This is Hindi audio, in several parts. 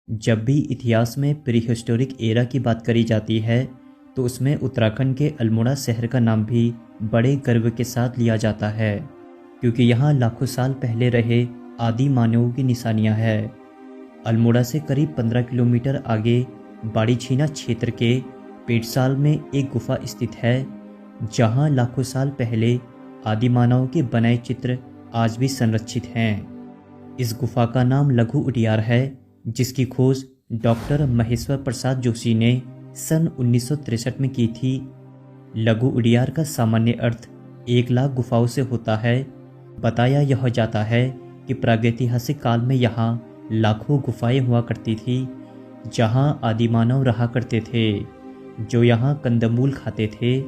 जब भी इतिहास में प्री हिस्टोरिक एरा की बात करी जाती है तो उसमें उत्तराखंड के अल्मोड़ा शहर का नाम भी बड़े गर्व के साथ लिया जाता है, क्योंकि यहाँ लाखों साल पहले रहे आदि मानवों की निशानियाँ हैं। अल्मोड़ा से करीब 15 किलोमीटर आगे बाड़ीछीना क्षेत्र के पेटसाल में एक गुफा स्थित है, जहाँ लाखों साल पहले आदि मानवों के बनाए चित्र आज भी संरक्षित हैं। इस गुफा का नाम लघु उडियार है, जिसकी खोज डॉक्टर महेश्वर प्रसाद जोशी ने सन 1963 में की थी। लघु उडियार का सामान्य अर्थ 1 लाख गुफाओं से होता है। बताया यह जाता है कि प्रागैतिहासिक काल में यहाँ लाखों गुफाएं हुआ करती थी, जहाँ आदिमानव रहा करते थे, जो यहाँ कंदमूल खाते थे,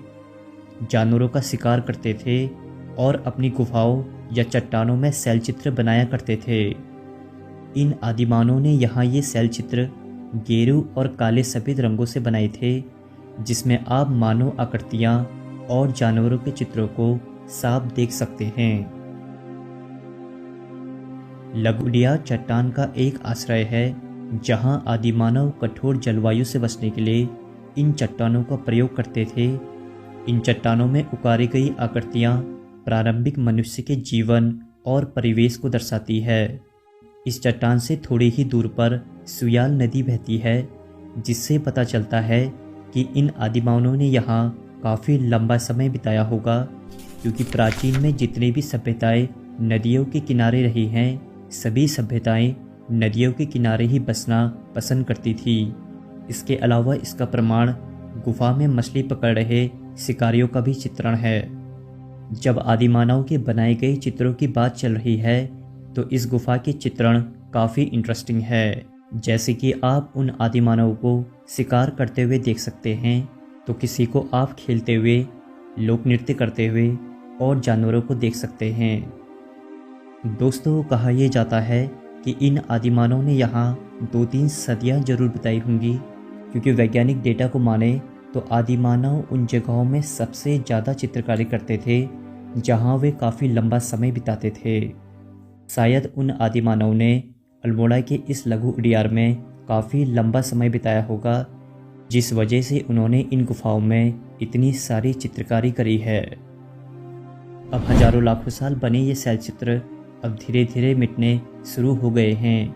जानवरों का शिकार करते थे और अपनी गुफाओं या चट्टानों में शैल चित्र बनाया करते थे। इन आदिमानवों ने यहाँ ये शैल चित्र गेरू और काले सफ़ेद रंगों से बनाए थे, जिसमें आप मानव आकृतियाँ और जानवरों के चित्रों को साफ देख सकते हैं। लघु उडियार चट्टान का एक आश्रय है, जहाँ आदिमानव कठोर जलवायु से बचने के लिए इन चट्टानों का प्रयोग करते थे। इन चट्टानों में उकारी गई आकृतियाँ प्रारंभिक मनुष्य के जीवन और परिवेश को दर्शाती है। इस चट्टान से थोड़ी ही दूर पर सुयाल नदी बहती है, जिससे पता चलता है कि इन आदिमानवों ने यहाँ काफ़ी लंबा समय बिताया होगा, क्योंकि प्राचीन में जितनी भी सभ्यताएं नदियों के किनारे रही हैं, सभी सभ्यताएं नदियों के किनारे ही बसना पसंद करती थी। इसके अलावा इसका प्रमाण गुफा में मछली पकड़ रहे शिकारियों का भी चित्रण है। जब आदिमानव के बनाए गए चित्रों की बात चल रही है तो इस गुफा के चित्रण काफ़ी इंटरेस्टिंग है। जैसे कि आप उन आदिमानव को शिकार करते हुए देख सकते हैं, तो किसी को आप खेलते हुए, लोक नृत्य करते हुए और जानवरों को देख सकते हैं। दोस्तों, कहा यह जाता है कि इन आदिमानव ने यहाँ 2-3 सदियाँ जरूर बिताई होंगी, क्योंकि वैज्ञानिक डेटा को माने तो आदिमानव उन जगहों में सबसे ज़्यादा चित्रकारी करते थे जहाँ वे काफ़ी लंबा समय बिताते थे। शायद उन आदिमानव ने अल्मोड़ा के इस लघु उडियार में काफ़ी लंबा समय बिताया होगा, जिस वजह से उन्होंने इन गुफाओं में इतनी सारी चित्रकारी करी है। अब हजारों लाखों साल बने ये शैल चित्र अब धीरे धीरे मिटने शुरू हो गए हैं,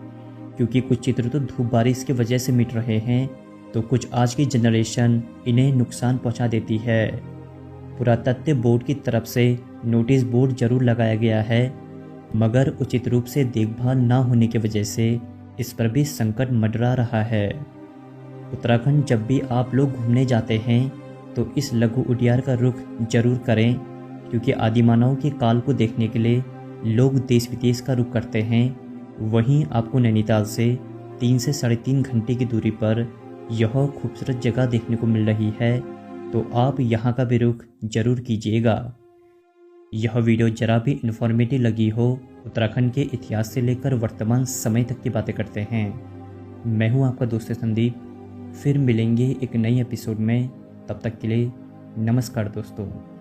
क्योंकि कुछ चित्र तो धूप बारिश की वजह से मिट रहे हैं, तो कुछ आज की जनरेशन इन्हें नुकसान पहुंचा देती है। पुरातत्व बोर्ड की तरफ से नोटिस बोर्ड जरूर लगाया गया है, मगर उचित रूप से देखभाल न होने की वजह से इस पर भी संकट मंडरा रहा है। उत्तराखंड जब भी आप लोग घूमने जाते हैं तो इस लघु उडियार का रुख जरूर करें, क्योंकि आदिमानव के काल को देखने के लिए लोग देश विदेश का रुख करते हैं। वहीं आपको नैनीताल से 3 से 3.5 घंटे की दूरी पर यह खूबसूरत जगह देखने को मिल रही है, तो आप यहाँ का भी रुख जरूर कीजिएगा। यह वीडियो जरा भी इन्फॉर्मेटिव लगी हो, उत्तराखंड के इतिहास से लेकर वर्तमान समय तक की बातें करते हैं। मैं हूँ आपका दोस्त संदीप। फिर मिलेंगे एक नई एपिसोड में, तब तक के लिए नमस्कार दोस्तों।